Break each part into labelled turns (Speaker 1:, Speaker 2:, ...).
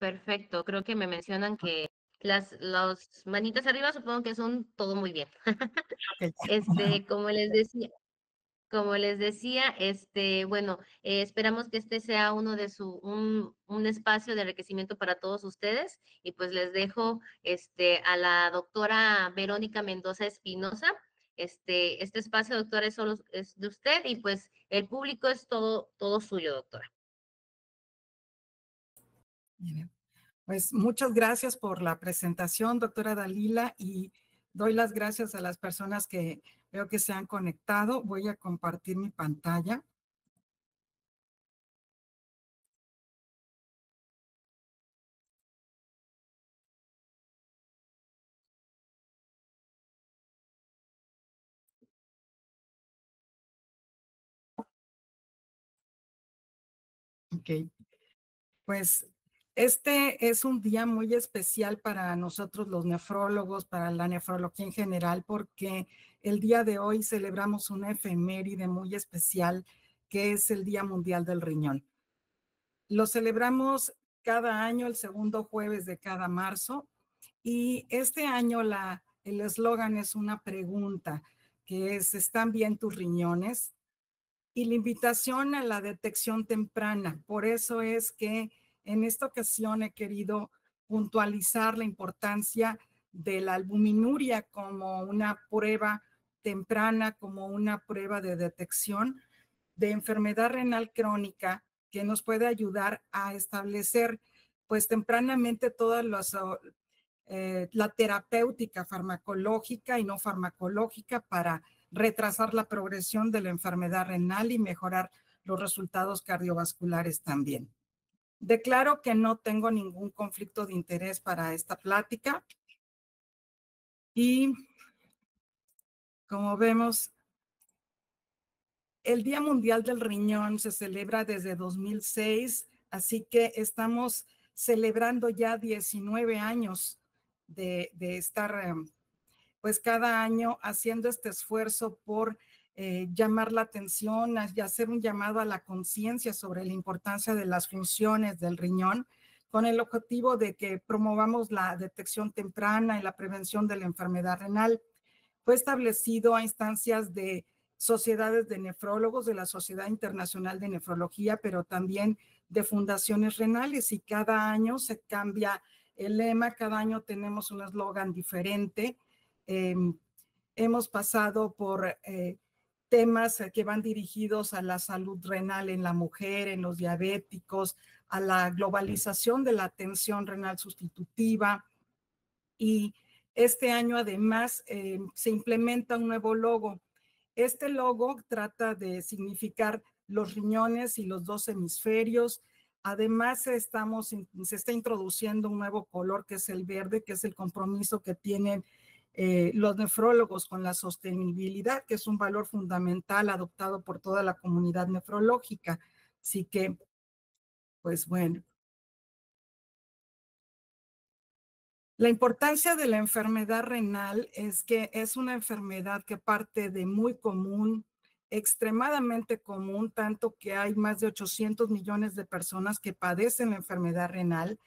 Speaker 1: Perfecto, creo que me mencionan que las manitas arriba supongo que son todo muy bien.
Speaker 2: Ok.
Speaker 1: Este, como les decía, bueno, esperamos que este sea uno de un espacio de enriquecimiento para todos ustedes y pues les dejo, a la doctora Verónica Mendoza Espinosa. Este espacio, doctora, es de usted y pues el público es todo suyo, doctora.
Speaker 2: Bien. Pues muchas gracias por la presentación, doctora Dalila, y doy las gracias a las personas que veo que se han conectado. Voy a compartir mi pantalla. Ok, pues este es un día muy especial para nosotros los nefrólogos, para la nefrología en general, porque el día de hoy celebramos una efeméride muy especial que es el Día Mundial del Riñón. Lo celebramos cada año, el segundo jueves de cada marzo, y este año el eslogan es una pregunta, que es, ¿están bien tus riñones? Y la invitación a la detección temprana. Por eso es que en esta ocasión he querido puntualizar la importancia de la albuminuria como una prueba temprana, como una prueba de detección de enfermedad renal crónica que nos puede ayudar a establecer pues tempranamente todas la terapéutica farmacológica y no farmacológica para retrasar la progresión de la enfermedad renal y mejorar los resultados cardiovasculares también. Declaro que no tengo ningún conflicto de interés para esta plática y como vemos, el Día Mundial del Riñón se celebra desde 2006, así que estamos celebrando ya 19 años de estar pues cada año haciendo este esfuerzo por llamar la atención y hacer un llamado a la conciencia sobre la importancia de las funciones del riñón, con el objetivo de que promovamos la detección temprana y la prevención de la enfermedad renal. Fue establecido a instancias de sociedades de nefrólogos, de la Sociedad Internacional de Nefrología, pero también de fundaciones renales, y cada año se cambia el lema, cada año tenemos un eslogan diferente. Eh, Hemos pasado por temas que van dirigidos a la salud renal en la mujer, en los diabéticos, a la globalización de la atención renal sustitutiva, y este año además se implementa un nuevo logo. Este logo trata de significar los riñones y los dos hemisferios. Además, se está introduciendo un nuevo color que es el verde, que es el compromiso que tienen los nefrólogos con la sostenibilidad, que es un valor fundamental adoptado por toda la comunidad nefrológica. Así que, pues bueno. La importancia de la enfermedad renal es que es una enfermedad que parte de muy común, extremadamente común, tanto que hay más de 800 millones de personas que padecen la enfermedad renal,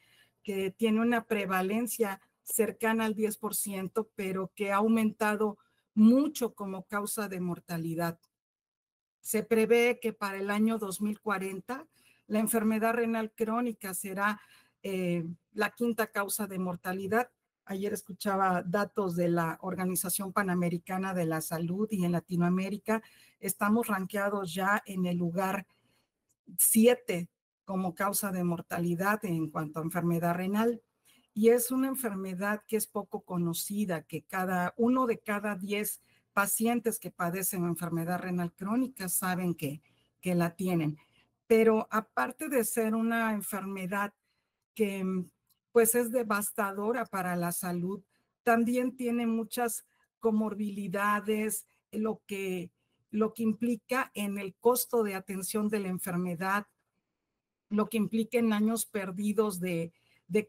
Speaker 2: que tiene una prevalencia cercana al 10%, pero que ha aumentado mucho como causa de mortalidad. Se prevé que para el año 2040 la enfermedad renal crónica será la quinta causa de mortalidad. Ayer escuchaba datos de la Organización Panamericana de la Salud y en Latinoamérica estamos rankeados ya en el lugar 7 como causa de mortalidad en cuanto a enfermedad renal. Y es una enfermedad que es poco conocida, que uno de cada 10 pacientes que padecen enfermedad renal crónica saben que la tienen. Pero aparte de ser una enfermedad que pues es devastadora para la salud, también tiene muchas comorbilidades, lo que implica en el costo de atención de la enfermedad, lo que implica en años perdidos de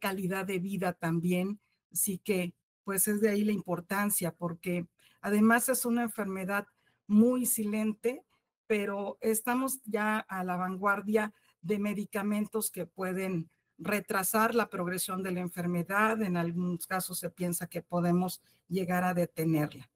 Speaker 2: calidad de vida también. Así que, pues es de ahí la importancia, porque además es una enfermedad muy silente, pero estamos ya a la vanguardia de medicamentos que pueden retrasar la progresión de la enfermedad. En algunos casos se piensa que podemos llegar a detenerla.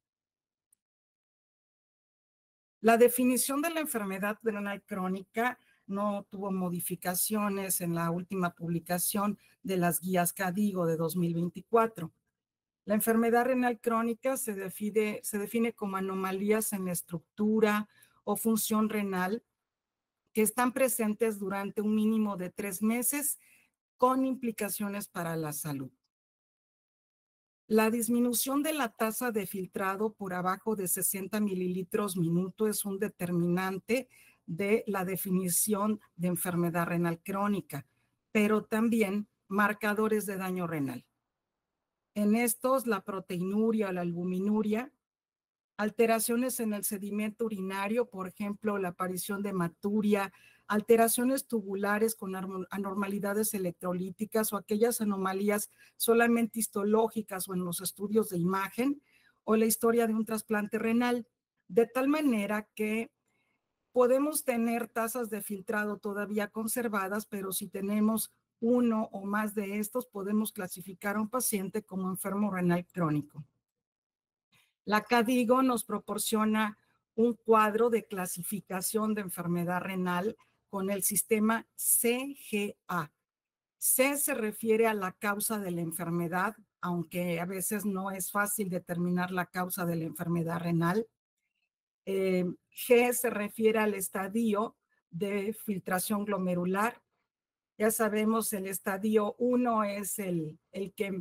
Speaker 2: La definición de la enfermedad renal crónica no tuvo modificaciones en la última publicación de las guías KDIGO de 2024. La enfermedad renal crónica se define como anomalías en la estructura o función renal que están presentes durante un mínimo de 3 meses con implicaciones para la salud. La disminución de la tasa de filtrado por abajo de 60 mililitros minuto es un determinante de la definición de enfermedad renal crónica, pero también marcadores de daño renal. En estos, la proteinuria o la albuminuria, alteraciones en el sedimento urinario, por ejemplo, la aparición de hematuria, alteraciones tubulares con anormalidades electrolíticas o aquellas anomalías solamente histológicas o en los estudios de imagen, o la historia de un trasplante renal, de tal manera que podemos tener tasas de filtrado todavía conservadas, pero si tenemos uno o más de estos, podemos clasificar a un paciente como enfermo renal crónico. La KDIGO nos proporciona un cuadro de clasificación de enfermedad renal con el sistema CGA. C se refiere a la causa de la enfermedad, aunque a veces no es fácil determinar la causa de la enfermedad renal. G se refiere al estadio de filtración glomerular. Ya sabemos, el estadio 1 es el que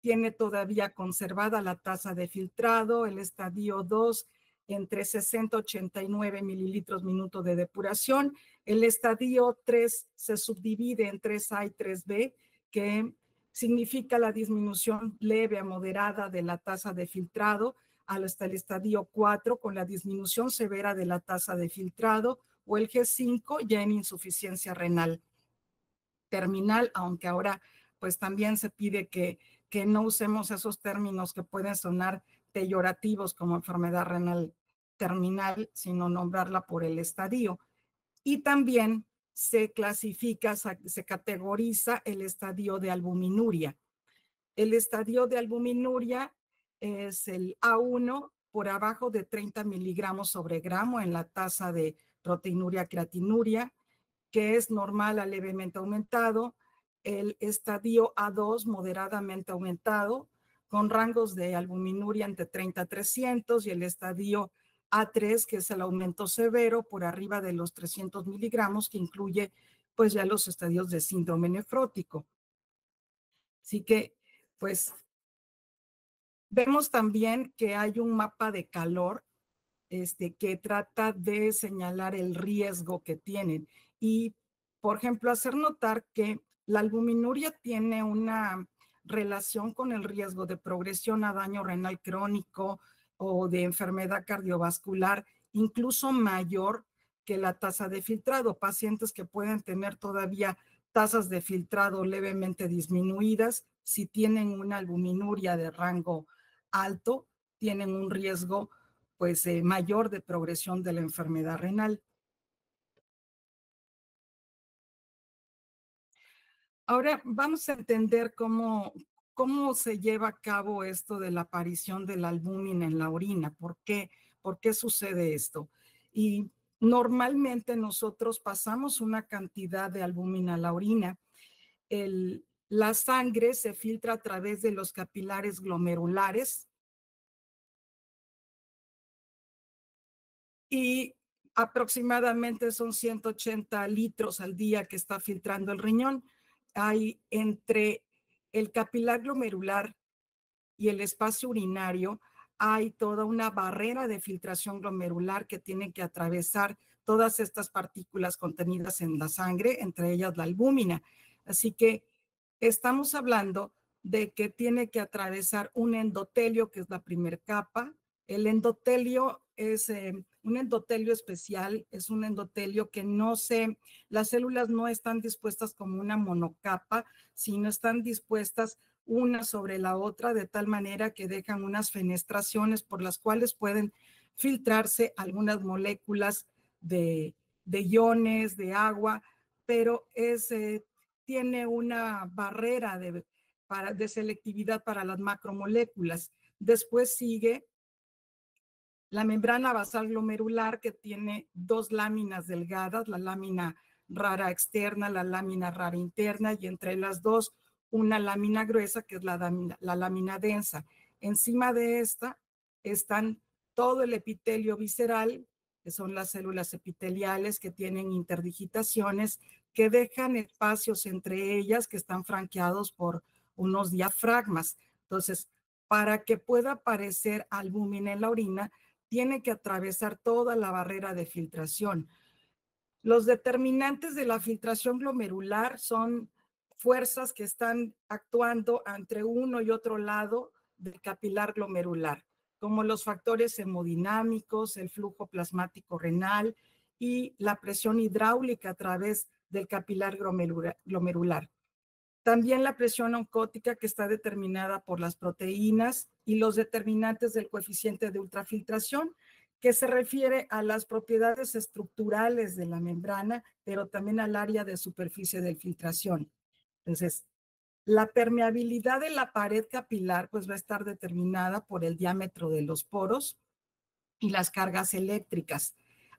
Speaker 2: tiene todavía conservada la tasa de filtrado, el estadio 2 entre 60 y 89 mililitros minuto de depuración, el estadio 3 se subdivide en 3A y 3B, que significa la disminución leve a moderada de la tasa de filtrado, hasta el estadio 4 con la disminución severa de la tasa de filtrado, o el G5 ya en insuficiencia renal terminal, aunque ahora pues también se pide que no usemos esos términos que pueden sonar peyorativos como enfermedad renal terminal, sino nombrarla por el estadio. Y también se clasifica, se categoriza el estadio de albuminuria. El estadio de albuminuria es el A1 por abajo de 30 miligramos sobre gramo en la tasa de proteinuria creatinuria, que es normal a levemente aumentado, el estadio A2 moderadamente aumentado, con rangos de albuminuria entre 30 a 300, y el estadio A3, que es el aumento severo por arriba de los 300 miligramos, que incluye pues ya los estadios de síndrome nefrótico. Así que, pues, vemos también que hay un mapa de calor que trata de señalar el riesgo que tienen. Y, por ejemplo, hacer notar que la albuminuria tiene una relación con el riesgo de progresión a daño renal crónico o de enfermedad cardiovascular, incluso mayor que la tasa de filtrado. Pacientes que pueden tener todavía tasas de filtrado levemente disminuidas, si tienen una albuminuria de rango alto, tienen un riesgo pues mayor de progresión de la enfermedad renal. Ahora vamos a entender cómo se lleva a cabo esto de la aparición de la albúmina en la orina. ¿Por qué sucede esto? Y normalmente nosotros pasamos una cantidad de albúmina a la orina. La sangre se filtra a través de los capilares glomerulares y aproximadamente son 180 litros al día que está filtrando el riñón. Hay entre el capilar glomerular y el espacio urinario, hay toda una barrera de filtración glomerular que tiene que atravesar todas estas partículas contenidas en la sangre, entre ellas la albúmina. Así que estamos hablando de que tiene que atravesar un endotelio, que es la primera capa. El endotelio es un endotelio especial, es un endotelio que las células no están dispuestas como una monocapa, sino están dispuestas una sobre la otra de tal manera que dejan unas fenestraciones por las cuales pueden filtrarse algunas moléculas de iones, de agua, pero tiene una barrera de selectividad para las macromoléculas. Después sigue la membrana basal glomerular, que tiene dos láminas delgadas, la lámina rara externa, la lámina rara interna, y entre las dos una lámina gruesa, que es la lámina densa. Encima de esta están todo el epitelio visceral, que son las células epiteliales que tienen interdigitaciones, que dejan espacios entre ellas que están franqueados por unos diafragmas. Entonces, para que pueda aparecer albúmina en la orina, tiene que atravesar toda la barrera de filtración. Los determinantes de la filtración glomerular son fuerzas que están actuando entre uno y otro lado del capilar glomerular, como los factores hemodinámicos, el flujo plasmático renal y la presión hidráulica a través del capilar glomerular. También la presión oncótica, que está determinada por las proteínas, y los determinantes del coeficiente de ultrafiltración, que se refiere a las propiedades estructurales de la membrana, pero también al área de superficie de filtración. Entonces, la permeabilidad de la pared capilar pues va a estar determinada por el diámetro de los poros y las cargas eléctricas.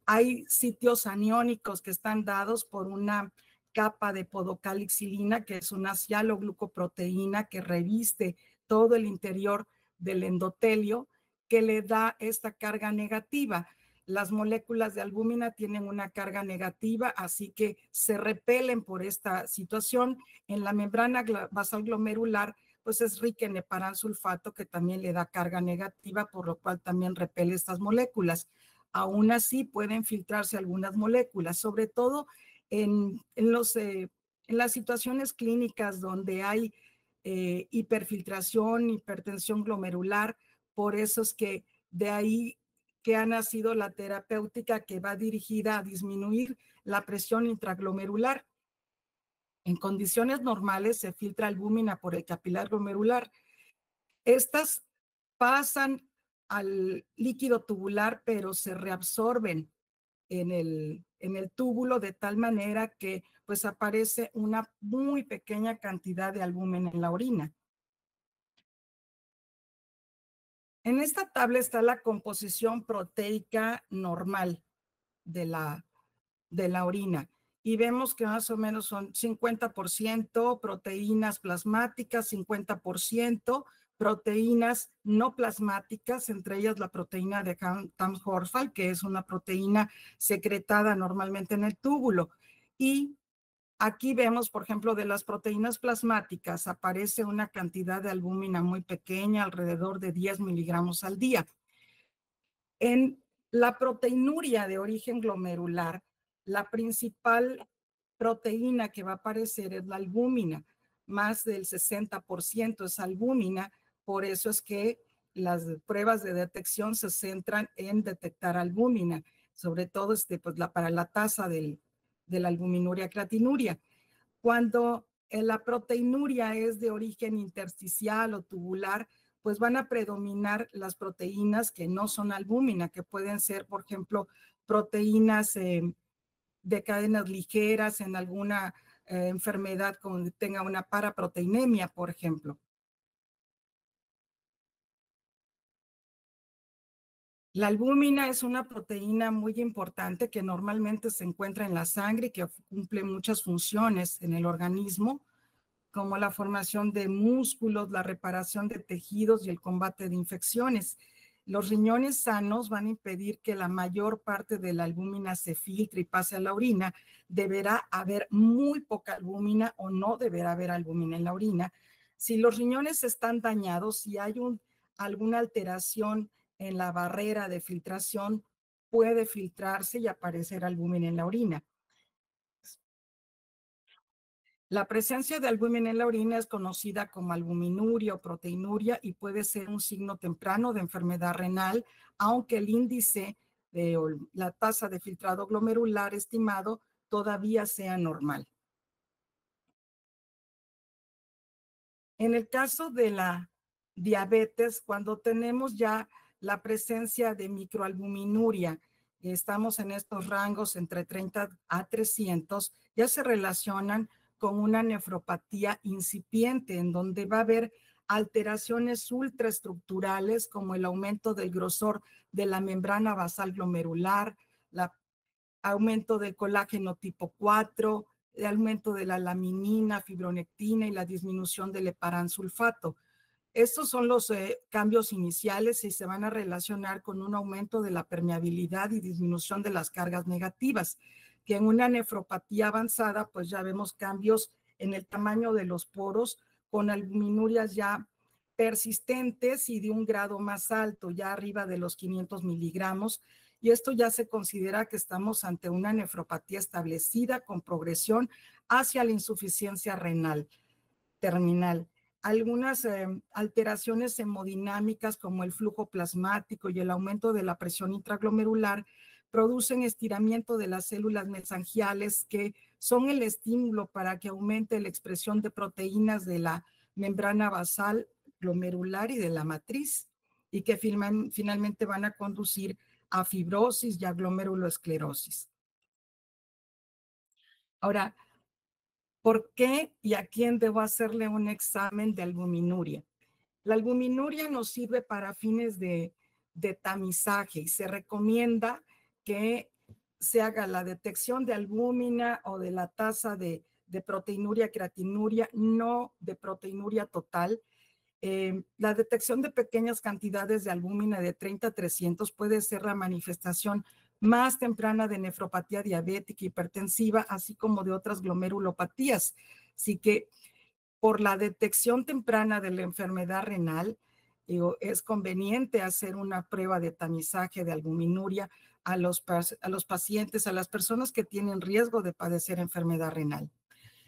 Speaker 2: Hay sitios aniónicos que están dados por una capa de podocalixilina, que es una cialoglucoproteína que reviste todo el interior del endotelio, que le da esta carga negativa. Las moléculas de albúmina tienen una carga negativa, así que se repelen por esta situación. En la membrana basal glomerular, pues es rica en heparansulfato, que también le da carga negativa, por lo cual también repele estas moléculas. Aún así pueden filtrarse algunas moléculas, sobre todo en las situaciones clínicas donde hay hiperfiltración, hipertensión glomerular. Por eso es que de ahí que ha nacido la terapéutica, que va dirigida a disminuir la presión intraglomerular. En condiciones normales se filtra albúmina por el capilar glomerular. Estas pasan al líquido tubular, pero se reabsorben en el túbulo, de tal manera que pues aparece una muy pequeña cantidad de albúmina en la orina. En esta tabla está la composición proteica normal de la orina, y vemos que más o menos son 50% proteínas plasmáticas, 50% proteínas no plasmáticas, entre ellas la proteína de Tamm-Horfeld, que es una proteína secretada normalmente en el túbulo. Y aquí vemos, por ejemplo, de las proteínas plasmáticas aparece una cantidad de albúmina muy pequeña, alrededor de 10 miligramos al día. En la proteinuria de origen glomerular, la principal proteína que va a aparecer es la albúmina. Más del 60% es albúmina. Por eso es que las pruebas de detección se centran en detectar albúmina, sobre todo pues para la tasa de la albuminuria creatinuria. Cuando la proteinuria es de origen intersticial o tubular, pues van a predominar las proteínas que no son albúmina, que pueden ser, por ejemplo, proteínas de cadenas ligeras en alguna enfermedad como tenga una paraproteinemia, por ejemplo. La albúmina es una proteína muy importante que normalmente se encuentra en la sangre y que cumple muchas funciones en el organismo, como la formación de músculos, la reparación de tejidos y el combate de infecciones. Los riñones sanos van a impedir que la mayor parte de la albúmina se filtre y pase a la orina. Deberá haber muy poca albúmina o no deberá haber albúmina en la orina. Si los riñones están dañados, si hay alguna alteración en la barrera de filtración, puede filtrarse y aparecer albúmina en la orina. La presencia de albúmina en la orina es conocida como albuminuria o proteinuria y puede ser un signo temprano de enfermedad renal, aunque el índice de la tasa de filtrado glomerular estimado todavía sea normal. En el caso de la diabetes, cuando tenemos ya la presencia de microalbuminuria, estamos en estos rangos entre 30 a 300, ya se relacionan con una nefropatía incipiente, en donde va a haber alteraciones ultraestructurales como el aumento del grosor de la membrana basal glomerular, el aumento del colágeno tipo 4, el aumento de la laminina, fibronectina y la disminución del heparansulfato. Estos son los cambios iniciales y se van a relacionar con un aumento de la permeabilidad y disminución de las cargas negativas, que en una nefropatía avanzada, pues ya vemos cambios en el tamaño de los poros con albuminurias ya persistentes y de un grado más alto, ya arriba de los 500 miligramos. Y esto ya se considera que estamos ante una nefropatía establecida con progresión hacia la insuficiencia renal terminal. Algunas alteraciones hemodinámicas como el flujo plasmático y el aumento de la presión intraglomerular producen estiramiento de las células mesangiales que son el estímulo para que aumente la expresión de proteínas de la membrana basal glomerular y de la matriz y que finalmente van a conducir a fibrosis y a glomeruloesclerosis. Ahora, ¿por qué y a quién debo hacerle un examen de albuminuria? La albuminuria nos sirve para fines de tamizaje y se recomienda que se haga la detección de albúmina o de la tasa de proteinuria, creatinuria, no de proteinuria total. La detección de pequeñas cantidades de albúmina de 30 a 300 puede ser la manifestación más temprana de nefropatía diabética hipertensiva, así como de otras glomerulopatías. Así que por la detección temprana de la enfermedad renal, es conveniente hacer una prueba de tamizaje de albuminuria a los pacientes, a las personas que tienen riesgo de padecer enfermedad renal.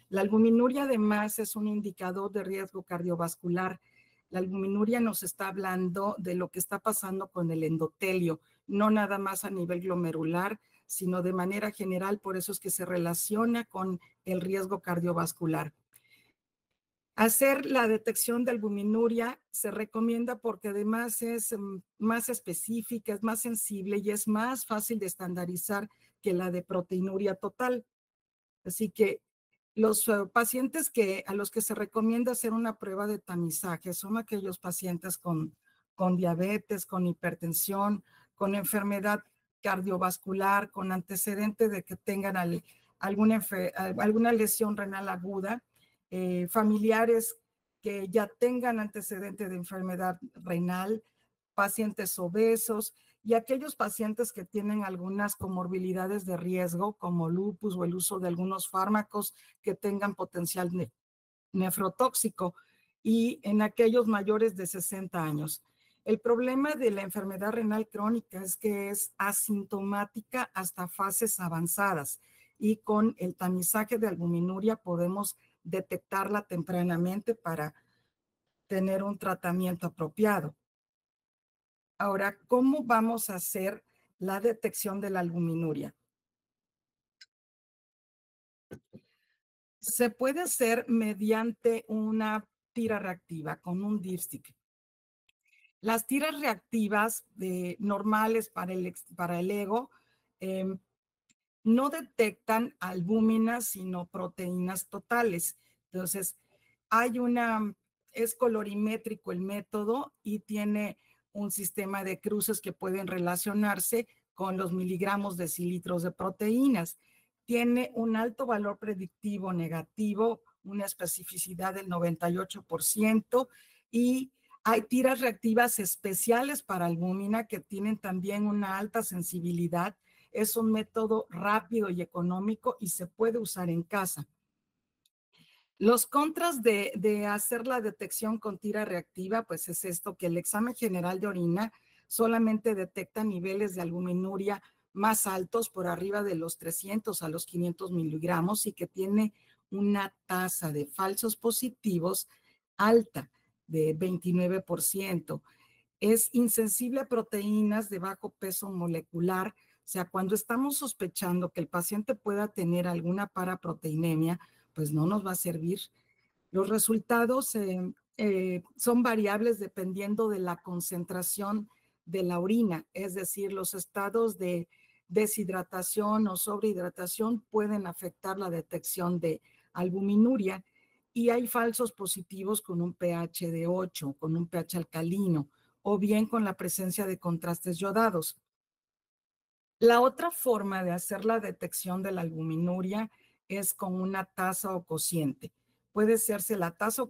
Speaker 2: La albuminuria además es un indicador de riesgo cardiovascular. La albuminuria nos está hablando de lo que está pasando con el endotelio, no nada más a nivel glomerular, sino de manera general, por eso es que se relaciona con el riesgo cardiovascular. Hacer la detección de albuminuria se recomienda porque además es más específica, es más sensible y es más fácil de estandarizar que la de proteinuria total. Así que los pacientes a los que se recomienda hacer una prueba de tamizaje son aquellos pacientes con diabetes, con hipertensión, con enfermedad cardiovascular, con antecedente de que tengan alguna lesión renal aguda, familiares que ya tengan antecedente de enfermedad renal, pacientes obesos y aquellos pacientes que tienen algunas comorbilidades de riesgo como lupus o el uso de algunos fármacos que tengan potencial nefrotóxico y en aquellos mayores de 60 años. El problema de la enfermedad renal crónica es que es asintomática hasta fases avanzadas y con el tamizaje de albuminuria podemos detectarla tempranamente para tener un tratamiento apropiado. Ahora, ¿cómo vamos a hacer la detección de la albuminuria? Se puede hacer mediante una tira reactiva con un dipstick. Las tiras reactivas normales para el ego no detectan albúminas, sino proteínas totales. Entonces, es colorimétrico el método y tiene un sistema de cruces que pueden relacionarse con los miligramos decilitros de proteínas. Tiene un alto valor predictivo negativo, una especificidad del 98% y hay tiras reactivas especiales para albúmina que tienen también una alta sensibilidad. Es un método rápido y económico y se puede usar en casa. Los contras de hacer la detección con tira reactiva, pues es esto, que el examen general de orina solamente detecta niveles de albuminuria más altos por arriba de los 300 a los 500 miligramos y que tiene una tasa de falsos positivos alta de 29%. Es insensible a proteínas de bajo peso molecular, o sea, cuando estamos sospechando que el paciente pueda tener alguna paraproteinemia, pues no nos va a servir. Los resultados son variables dependiendo de la concentración de la orina, es decir, los estados de deshidratación o sobrehidratación pueden afectar la detección de albuminuria, y hay falsos positivos con un pH de 8, con un pH alcalino, o bien con la presencia de contrastes yodados. La otra forma de hacer la detección de la albuminuria es con una tasa o cociente. Puede serse la tasa o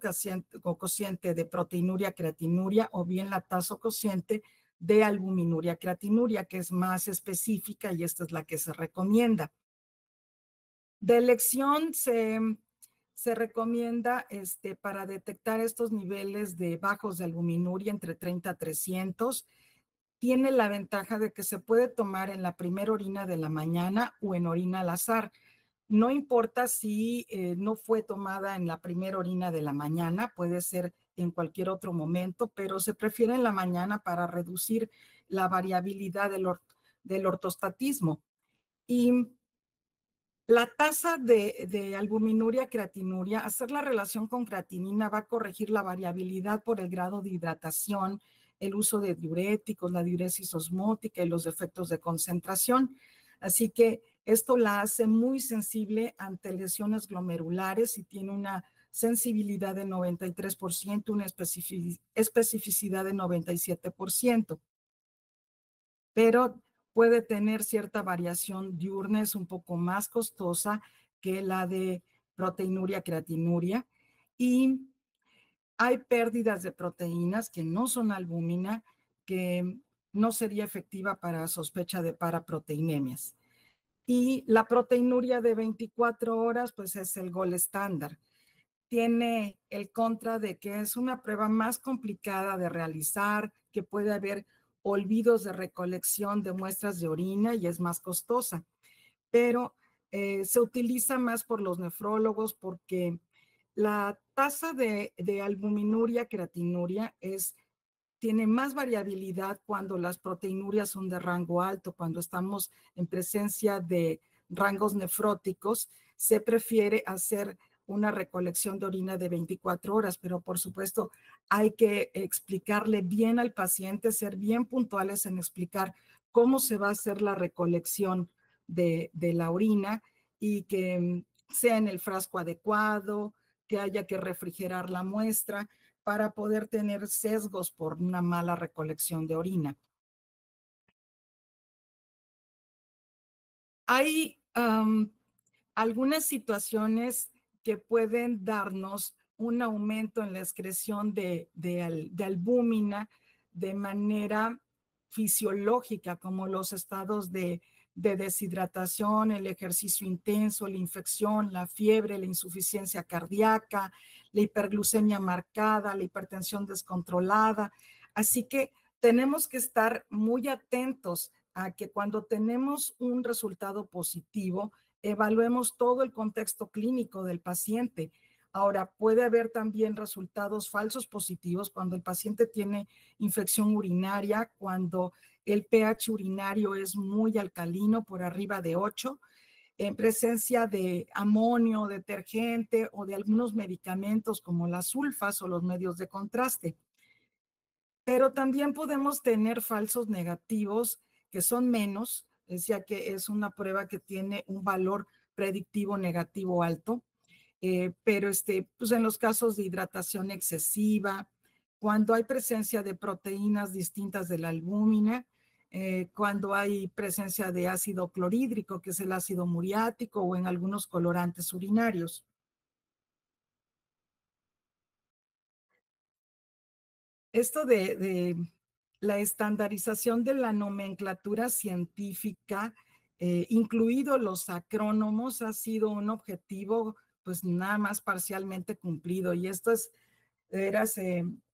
Speaker 2: cociente de proteinuria creatinuria o bien la tasa o cociente de albuminuria creatinuria, que es más específica y esta es la que se recomienda. De elección se recomienda para detectar estos niveles de bajos de albuminuria entre 30 a 300. Tiene la ventaja de que se puede tomar en la primera orina de la mañana o en orina al azar. No importa si no fue tomada en la primera orina de la mañana, puede ser en cualquier otro momento, pero se prefiere en la mañana para reducir la variabilidad del ortostatismo. Y la tasa de albuminuria creatinuria, hacer la relación con creatinina va a corregir la variabilidad por el grado de hidratación, el uso de diuréticos, la diuresis osmótica y los efectos de concentración. Así que esto la hace muy sensible ante lesiones glomerulares y tiene una sensibilidad de 93%, una especificidad de 97%. Pero puede tener cierta variación diurna, es un poco más costosa que la de proteinuria creatinuria, y hay pérdidas de proteínas que no son albúmina, que no sería efectiva para sospecha de paraproteinemias. Y la proteinuria de 24 horas, pues es el gol estándar. Tiene el contra de que es una prueba más complicada de realizar, que puede haber olvidos de recolección de muestras de orina y es más costosa, pero se utiliza más por los nefrólogos porque la tasa de albuminuria creatinuria tiene más variabilidad cuando las proteinurias son de rango alto, cuando estamos en presencia de rangos nefróticos, se prefiere hacer una recolección de orina de 24 horas, pero por supuesto hay que explicarle bien al paciente, ser bien puntuales en explicar cómo se va a hacer la recolección de la orina y que sea en el frasco adecuado, que haya que refrigerar la muestra para poder tener sesgos por una mala recolección de orina. Hay algunas situaciones que pueden darnos un aumento en la excreción de albúmina de manera fisiológica, como los estados de deshidratación, el ejercicio intenso, la infección, la fiebre, la insuficiencia cardíaca, la hiperglucemia marcada, la hipertensión descontrolada. Así que tenemos que estar muy atentos a que cuando tenemos un resultado positivo, evaluemos todo el contexto clínico del paciente. Ahora, puede haber también resultados falsos positivos cuando el paciente tiene infección urinaria, cuando el pH urinario es muy alcalino, por arriba de 8, en presencia de amonio, detergente o de algunos medicamentos como las sulfas o los medios de contraste. Pero también podemos tener falsos negativos que son menos, decía que es una prueba que tiene un valor predictivo negativo alto, pero pues en los casos de hidratación excesiva, cuando hay presencia de proteínas distintas de la albúmina, cuando hay presencia de ácido clorhídrico, que es el ácido muriático, o en algunos colorantes urinarios. Esto de la estandarización de la nomenclatura científica, incluidos los acrónomos, ha sido un objetivo pues nada más parcialmente cumplido, y esto es veras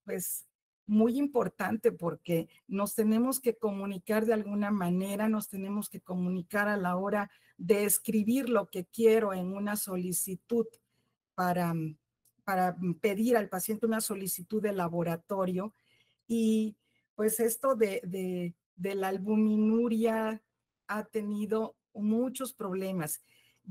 Speaker 2: pues muy importante porque nos tenemos que comunicar de alguna manera, nos tenemos que comunicar a la hora de escribir lo que quiero en una solicitud para, para pedir al paciente una solicitud de laboratorio. Y pues esto de la albuminuria ha tenido muchos problemas.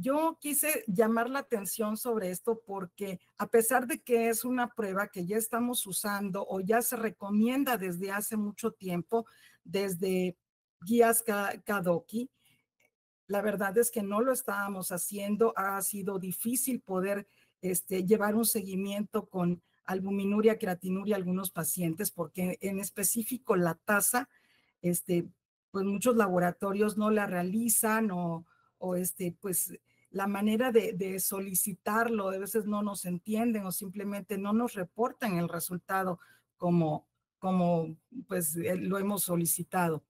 Speaker 2: Yo quise llamar la atención sobre esto porque a pesar de que es una prueba que ya estamos usando o ya se recomienda desde hace mucho tiempo, desde guías Kadoki, la verdad es que no lo estábamos haciendo. Ha sido difícil poder llevar un seguimiento con albuminuria, creatinuria a algunos pacientes, porque en específico la tasa, pues muchos laboratorios no la realizan o pues la manera de solicitarlo, a veces no nos entienden o simplemente no nos reportan el resultado como, como pues lo hemos solicitado.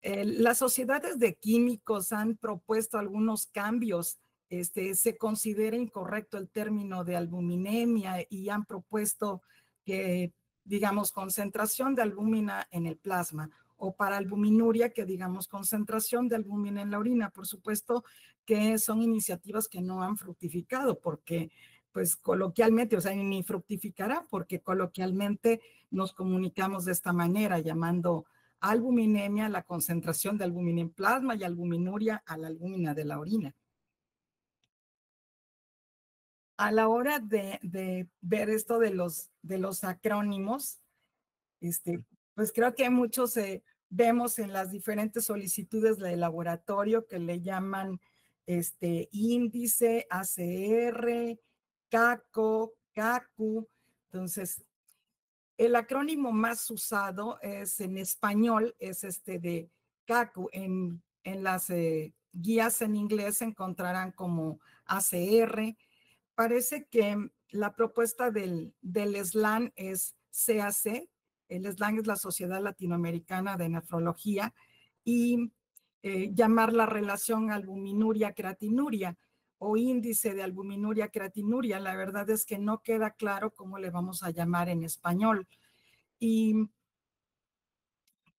Speaker 2: Las sociedades de químicos han propuesto algunos cambios. Se considera incorrecto el término de albuminemia y han propuesto que, digamos, concentración de albúmina en el plasma, o para albuminuria, que digamos concentración de albúmina en la orina. Por supuesto que son iniciativas que no han fructificado porque, pues coloquialmente, o sea, ni fructificará porque coloquialmente nos comunicamos de esta manera, llamando albuminemia la concentración de albúmina en plasma y albuminuria a la albúmina de la orina. A la hora de ver esto de los acrónimos, pues creo que muchos vemos en las diferentes solicitudes de laboratorio que le llaman índice, ACR, CACO, CACU. Entonces, el acrónimo más usado es en español, es de CACU. En las guías en inglés se encontrarán como ACR. Parece que la propuesta del SLAN es CAC. El SLAN es la Sociedad Latinoamericana de Nefrología, y llamar la relación albuminuria-creatinuria o índice de albuminuria-creatinuria. La verdad es que no queda claro cómo le vamos a llamar en español. Y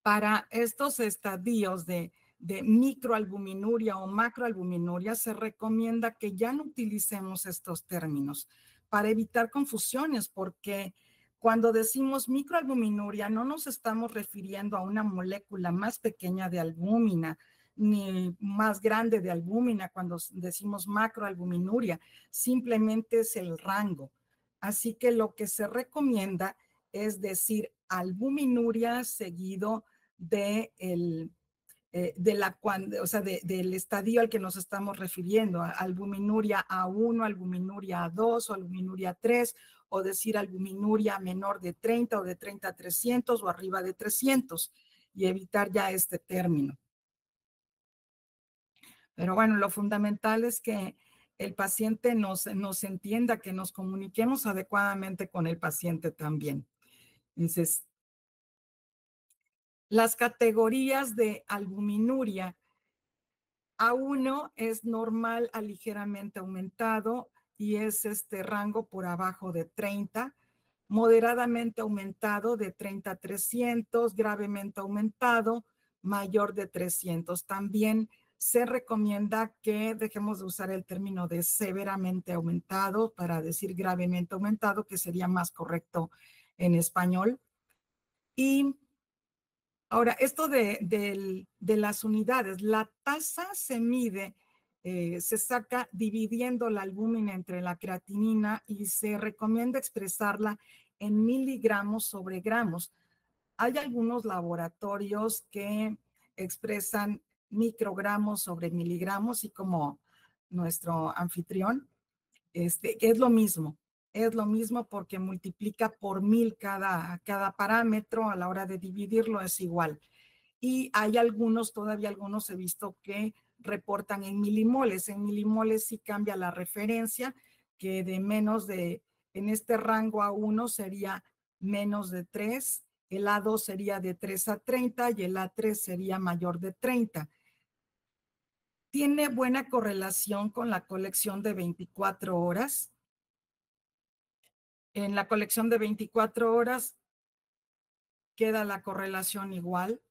Speaker 2: para estos estadios de microalbuminuria o macroalbuminuria, se recomienda que ya no utilicemos estos términos para evitar confusiones, porque cuando decimos microalbuminuria no nos estamos refiriendo a una molécula más pequeña de albúmina ni más grande de albúmina. Cuando decimos macroalbuminuria, simplemente es el rango. Así que lo que se recomienda es decir albuminuria seguido de o sea, del estadio al que nos estamos refiriendo, albuminuria A1, albuminuria A2 o albuminuria A3, o decir albuminuria menor de 30 o de 30 a 300 o arriba de 300, y evitar ya este término. Pero bueno, lo fundamental es que el paciente nos entienda, que nos comuniquemos adecuadamente con el paciente también. Entonces, las categorías de albuminuria: A1 es normal a ligeramente aumentado y es este rango por abajo de 30, moderadamente aumentado de 30 a 300, gravemente aumentado mayor de 300. También se recomienda que dejemos de usar el término de severamente aumentado para decir gravemente aumentado, que sería más correcto en español. Y ahora, esto de las unidades, la tasa se mide, se saca dividiendo la albúmina entre la creatinina y se recomienda expresarla en miligramos sobre gramos. Hay algunos laboratorios que expresan microgramos sobre miligramos, y como nuestro anfitrión, es lo mismo porque multiplica por 1000 cada parámetro. A la hora de dividirlo es igual. Y hay algunos, todavía algunos he visto que reportan en milimoles. En milimoles sí cambia la referencia, que de menos de, en este rango A1 sería menos de 3, el A2 sería de 3 a 30 y el A3 sería mayor de 30. Tiene buena correlación con la colección de 24 horas. En la colección de 24 horas queda la correlación igual.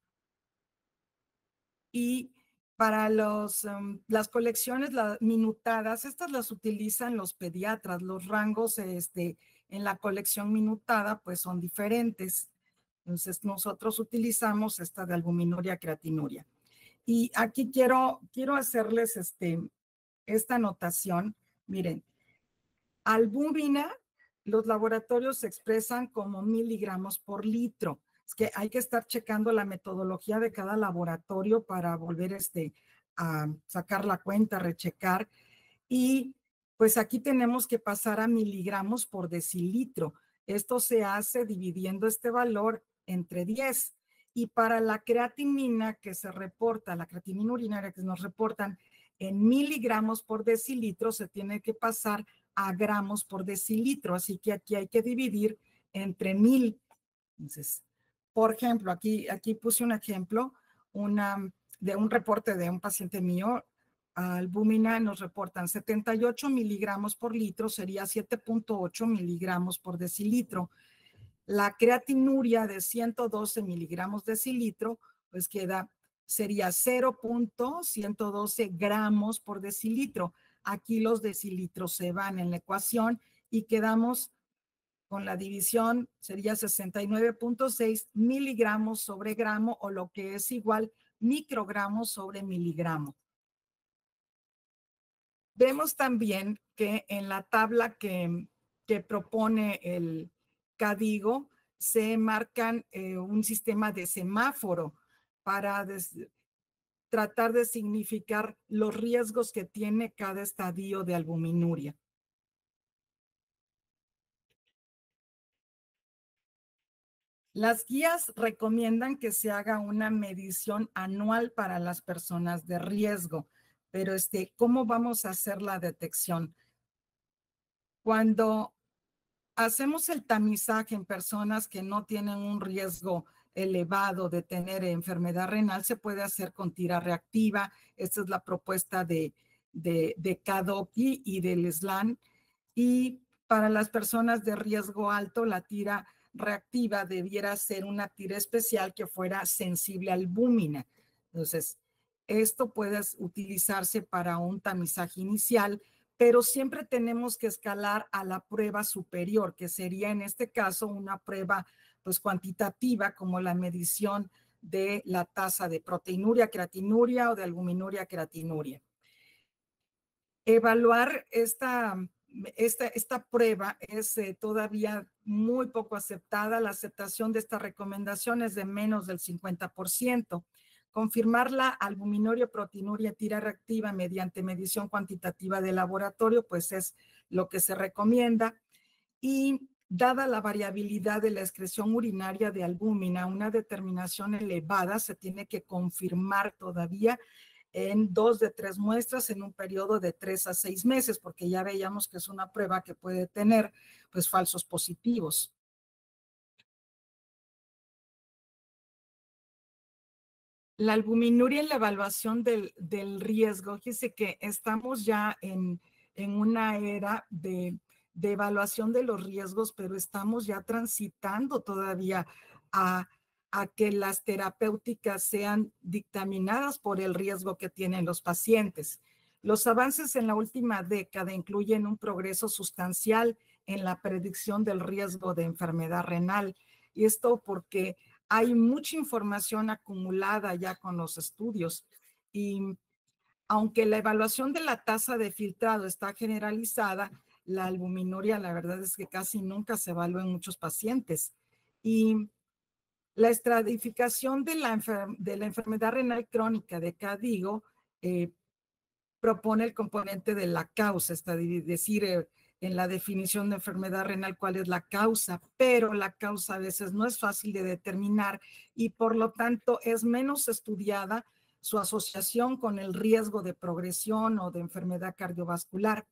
Speaker 2: Y para las colecciones minutadas, estas las utilizan los pediatras. Los rangos en la colección minutada pues son diferentes. Entonces nosotros utilizamos esta de albuminuria, creatinuria. Y aquí quiero hacerles esta anotación. Miren, albúmina, los laboratorios se expresan como miligramos por litro. Es que hay que estar checando la metodología de cada laboratorio para volver a sacar la cuenta, rechecar. Y pues aquí tenemos que pasar a miligramos por decilitro. Esto se hace dividiendo este valor entre 10. Y para la creatinina que se reporta, la creatinina urinaria que nos reportan en miligramos por decilitro, se tiene que pasar a gramos por decilitro. Así que aquí hay que dividir entre 1000. Entonces, por ejemplo, aquí puse un ejemplo de un reporte de un paciente mío. Albúmina nos reportan 78 miligramos por litro, sería 7.8 miligramos por decilitro. La creatinuria de 112 miligramos decilitro, pues sería 0.112 gramos por decilitro. Aquí los decilitros se van en la ecuación y quedamos con la división, sería 69.6 miligramos sobre gramo, o lo que es igual microgramos sobre miligramo. Vemos también que en la tabla que propone el CADIGO se marcan un sistema de semáforo para tratar de significar los riesgos que tiene cada estadio de albuminuria. Las guías recomiendan que se haga una medición anual para las personas de riesgo, pero ¿cómo vamos a hacer la detección? Cuando hacemos el tamizaje en personas que no tienen un riesgo elevado de tener enfermedad renal, se puede hacer con tira reactiva. Esta es la propuesta de Kadoki y del SLAN. Y para las personas de riesgo alto, la tira reactiva debiera ser una tira especial que fuera sensible al albúmina. Entonces, esto puede utilizarse para un tamizaje inicial, pero siempre tenemos que escalar a la prueba superior, que sería en este caso una prueba pues cuantitativa, como la medición de la tasa de proteinuria, creatinuria o de albuminuria, creatinuria. Evaluar esta prueba es todavía muy poco aceptada. La aceptación de esta recomendación es de menos del 50%. Confirmar la albuminuria, proteinuria, tira reactiva mediante medición cuantitativa de laboratorio, pues es lo que se recomienda. Y dada la variabilidad de la excreción urinaria de albúmina, una determinación elevada se tiene que confirmar todavía en 2 de 3 muestras en un periodo de 3 a 6 meses, porque ya veíamos que es una prueba que puede tener pues falsos positivos. La albuminuria en la evaluación del riesgo, fíjese que estamos ya en una era de evaluación de los riesgos, pero estamos ya transitando todavía a que las terapéuticas sean dictaminadas por el riesgo que tienen los pacientes. Los avances en la última década incluyen un progreso sustancial en la predicción del riesgo de enfermedad renal. Y esto porque hay mucha información acumulada ya con los estudios. Y aunque la evaluación de la tasa de filtrado está generalizada, la albuminuria la verdad es que casi nunca se evalúa en muchos pacientes. Y la estratificación de la enfermedad renal crónica de KDIGO propone el componente de la causa, es decir, en la definición de enfermedad renal cuál es la causa, pero la causa a veces no es fácil de determinar y por lo tanto es menos estudiada su asociación con el riesgo de progresión o de enfermedad cardiovascular.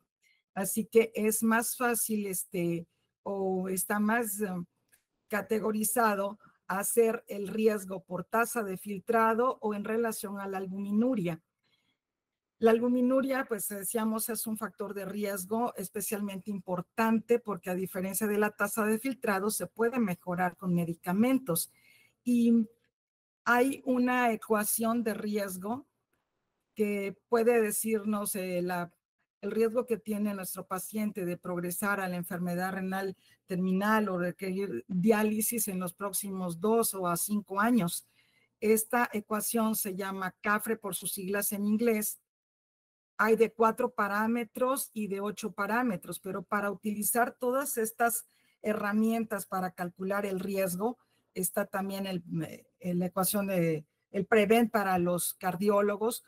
Speaker 2: Así que es más fácil o está más categorizado hacer el riesgo por tasa de filtrado o en relación a la albuminuria. La albuminuria, pues decíamos, es un factor de riesgo especialmente importante porque a diferencia de la tasa de filtrado se puede mejorar con medicamentos. Y hay una ecuación de riesgo que puede decirnos el riesgo que tiene nuestro paciente de progresar a la enfermedad renal terminal o requerir diálisis en los próximos 2 o a 5 años. Esta ecuación se llama CAFRE por sus siglas en inglés. Hay de 4 parámetros y de 8 parámetros, pero para utilizar todas estas herramientas para calcular el riesgo, está también la ecuación el PREVENT para los cardiólogos,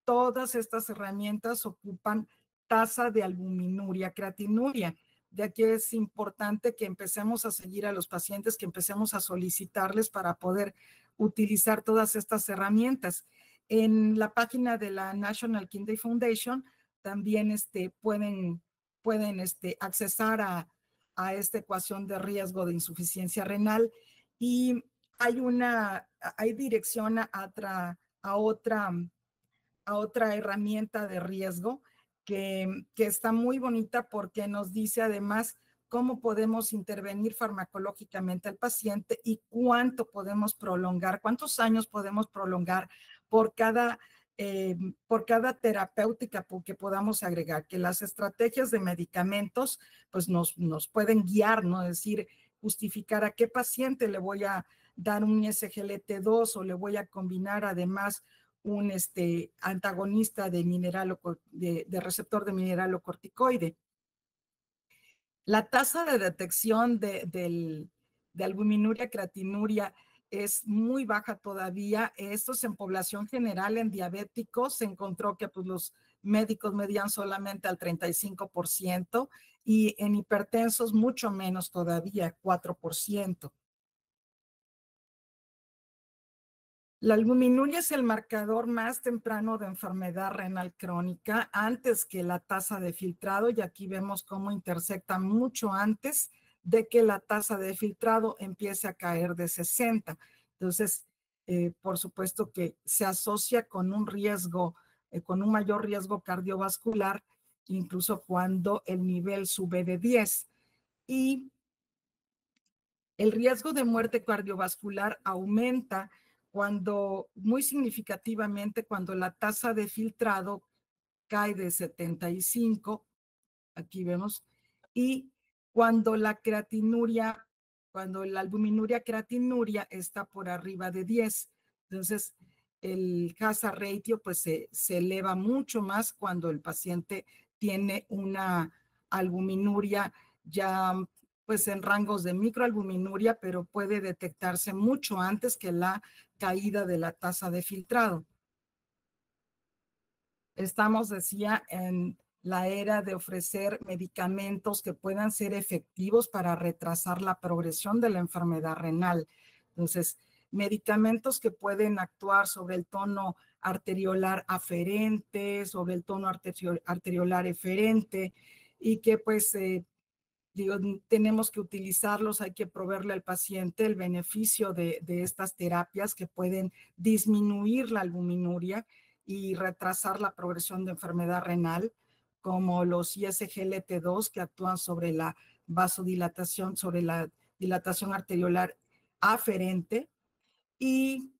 Speaker 2: todas estas herramientas ocupan tasa de albuminuria, creatinuria. De aquí es importante que empecemos a seguir a los pacientes, que empecemos a solicitarles para poder utilizar todas estas herramientas. En la página de la National Kidney Foundation también pueden accesar a esta ecuación de riesgo de insuficiencia renal y hay dirección a otra herramienta de riesgo que está muy bonita porque nos dice además cómo podemos intervenir farmacológicamente al paciente y cuánto podemos prolongar, cuántos años podemos prolongar por cada, por cada terapéutica que podamos agregar, que las estrategias de medicamentos pues nos pueden guiar, ¿no? Es decir, justificar a qué paciente le voy a dar un SGLT2 o le voy a combinar además un antagonista de receptor de mineralocorticoide. La tasa de detección de albuminuria, creatinuria es muy baja todavía. Esto es en población general, en diabéticos se encontró que pues, los médicos medían solamente al 35% y en hipertensos mucho menos todavía, 4%. La albuminuria es el marcador más temprano de enfermedad renal crónica antes que la tasa de filtrado y aquí vemos cómo intersecta mucho antes de que la tasa de filtrado empiece a caer de 60. Entonces, por supuesto que se asocia con un riesgo, con un mayor riesgo cardiovascular, incluso cuando el nivel sube de 10. Y el riesgo de muerte cardiovascular aumenta muy significativamente cuando la tasa de filtrado cae de 75, aquí vemos, y cuando cuando la albuminuria creatinuria está por arriba de 10. Entonces, el hazard ratio pues se eleva mucho más cuando el paciente tiene una albuminuria ya pues en rangos de microalbuminuria, pero puede detectarse mucho antes que la caída de la tasa de filtrado. Estamos, decía, en la era de ofrecer medicamentos que puedan ser efectivos para retrasar la progresión de la enfermedad renal. Entonces, medicamentos que pueden actuar sobre el tono arteriolar aferente, sobre el tono arteriolar eferente y que pues digo, tenemos que utilizarlos, hay que proveerle al paciente el beneficio de estas terapias que pueden disminuir la albuminuria y retrasar la progresión de enfermedad renal, como los ISGLT2 que actúan sobre la vasodilatación, sobre la dilatación arteriolar aferente y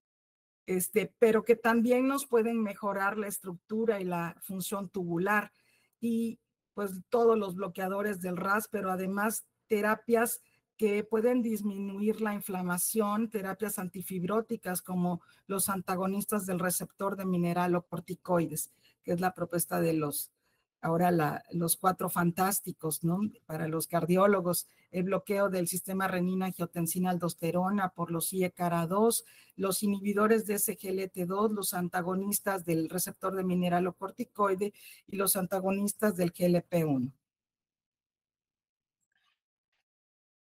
Speaker 2: pero que también nos pueden mejorar la estructura y la función tubular y pues todos los bloqueadores del RAS, pero además terapias que pueden disminuir la inflamación, terapias antifibróticas como los antagonistas del receptor de mineralocorticoides, que es la propuesta de los cuatro fantásticos, ¿no? Para los cardiólogos, el bloqueo del sistema renina-angiotensina-aldosterona por los IECARA2, los inhibidores de SGLT2, los antagonistas del receptor de mineralocorticoide y los antagonistas del GLP-1.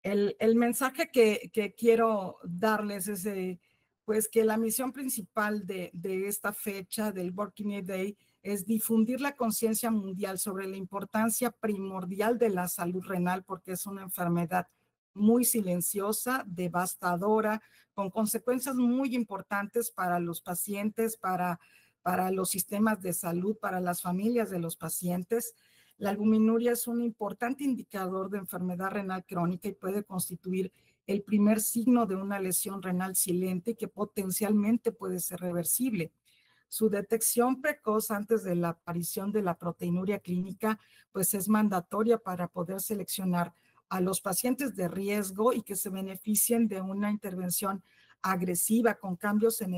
Speaker 2: El mensaje que quiero darles es pues que la misión principal de esta fecha del World Kidney Day es difundir la conciencia mundial sobre la importancia primordial de la salud renal porque es una enfermedad muy silenciosa, devastadora, con consecuencias muy importantes para los pacientes, para los sistemas de salud, para las familias de los pacientes. La albuminuria es un importante indicador de enfermedad renal crónica y puede constituir el primer signo de una lesión renal silente que potencialmente puede ser reversible. Su detección precoz antes de la aparición de la proteinuria clínica pues es mandatoria para poder seleccionar a los pacientes de riesgo y que se beneficien de una intervención agresiva con cambios en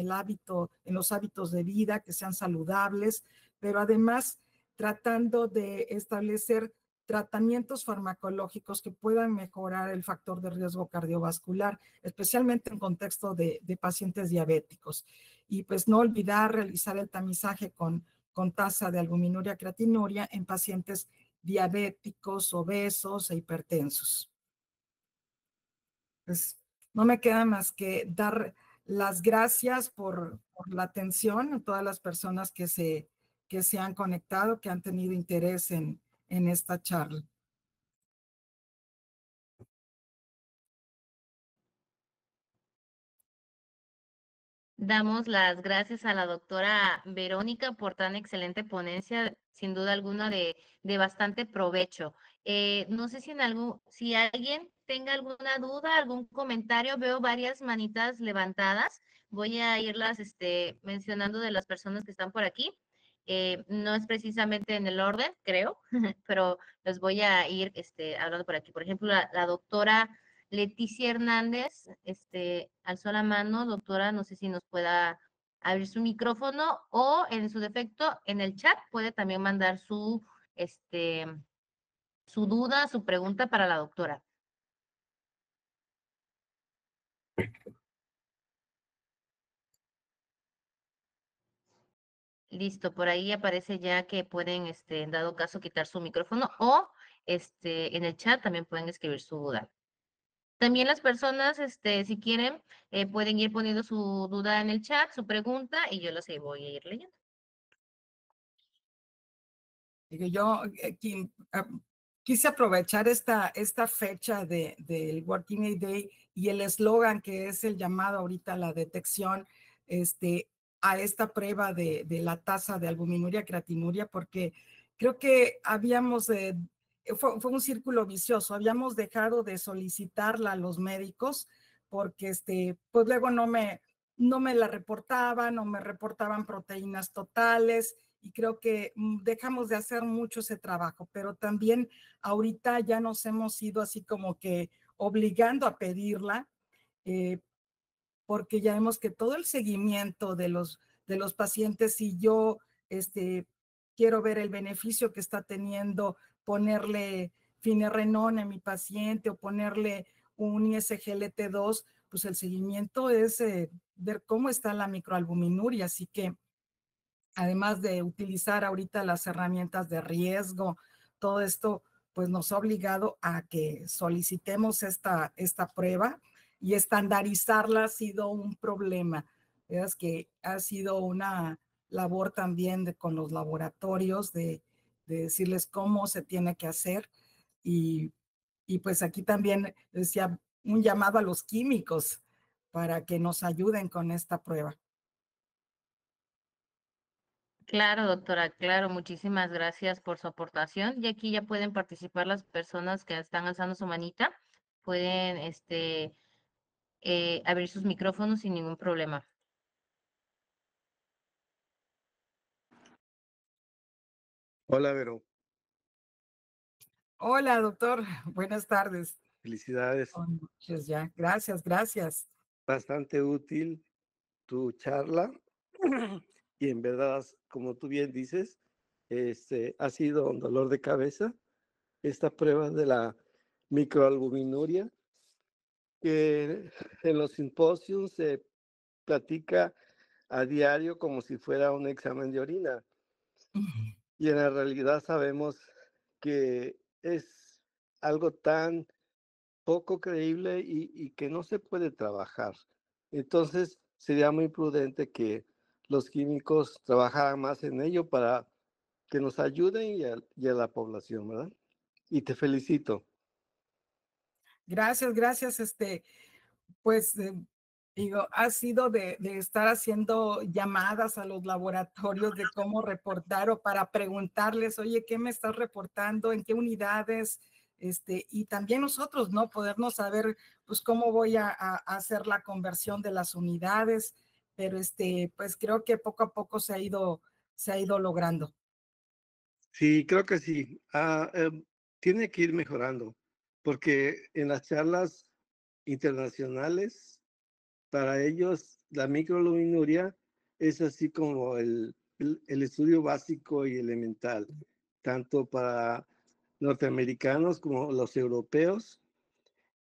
Speaker 2: los hábitos de vida que sean saludables, pero además tratando de establecer tratamientos farmacológicos que puedan mejorar el factor de riesgo cardiovascular, especialmente en contexto de pacientes diabéticos. Y pues no olvidar realizar el tamizaje con con tasa de albuminuria creatinuria en pacientes diabéticos, obesos e hipertensos. Pues no me queda más que dar las gracias por la atención a todas las personas que se han conectado, que han tenido interés en esta charla.
Speaker 1: Damos las gracias a la doctora Verónica por tan excelente ponencia, sin duda alguna de bastante provecho. No sé si si alguien tenga alguna duda, algún comentario, veo varias manitas levantadas. Voy a irlas mencionando de las personas que están por aquí. No es precisamente en el orden, creo, pero los voy a ir hablando por aquí. Por ejemplo, la doctora Leticia Hernández, alzó la mano, doctora, no sé si nos pueda abrir su micrófono o en su defecto en el chat puede también mandar este, su duda, su pregunta para la doctora. Listo, por ahí aparece ya que pueden, en dado caso, quitar su micrófono o en el chat también pueden escribir su duda. También las personas, si quieren, pueden ir poniendo su duda en el chat, su pregunta, y yo las voy a ir leyendo.
Speaker 2: Digo, yo quise aprovechar esta fecha del Working Age Day y el eslogan que es el llamado ahorita a la detección a esta prueba de la tasa de albuminuria creatinuria, porque creo que fue un círculo vicioso, habíamos dejado de solicitarla a los médicos porque pues luego no me la reportaban o me reportaban proteínas totales y creo que dejamos de hacer mucho ese trabajo, pero también ahorita ya nos hemos ido así como que obligando a pedirla, eh, porque ya vemos que todo el seguimiento de los pacientes, si yo quiero ver el beneficio que está teniendo ponerle finerenón a mi paciente o ponerle un ISGLT2, pues el seguimiento es ver cómo está la microalbuminuria, así que además de utilizar ahorita las herramientas de riesgo, todo esto pues nos ha obligado a que solicitemos esta prueba y estandarizarla ha sido un problema. Es que ha sido una labor también con los laboratorios de decirles cómo se tiene que hacer y pues aquí también decía un llamado a los químicos para que nos ayuden con esta prueba.
Speaker 1: Claro, doctora, claro, muchísimas gracias por su aportación. Y aquí ya pueden participar las personas que están alzando su manita. Pueden abrir sus micrófonos sin ningún problema.
Speaker 3: Hola, Vero.
Speaker 2: Hola, doctor. Buenas tardes.
Speaker 3: Felicidades.
Speaker 2: Buenas noches ya. Gracias, gracias.
Speaker 3: Bastante útil tu charla. Y en verdad, como tú bien dices, ha sido un dolor de cabeza esta prueba de la microalbuminuria, que en los simposios se platica a diario como si fuera un examen de orina. Y en la realidad sabemos que es algo tan poco creíble y que no se puede trabajar. Entonces, sería muy prudente que los químicos trabajaran más en ello para que nos ayuden y a la población, ¿verdad? Y te felicito.
Speaker 2: Gracias, gracias. Pues digo, ha sido de estar haciendo llamadas a los laboratorios de cómo reportar o para preguntarles, oye, ¿qué me estás reportando? ¿En qué unidades? Y también nosotros, ¿no? Podernos saber, pues, cómo voy a hacer la conversión de las unidades, pero pues creo que poco a poco se ha ido logrando.
Speaker 3: Sí, creo que sí. Tiene que ir mejorando, porque en las charlas internacionales, para ellos la microalbuminuria es así como el estudio básico y elemental, tanto para norteamericanos como los europeos,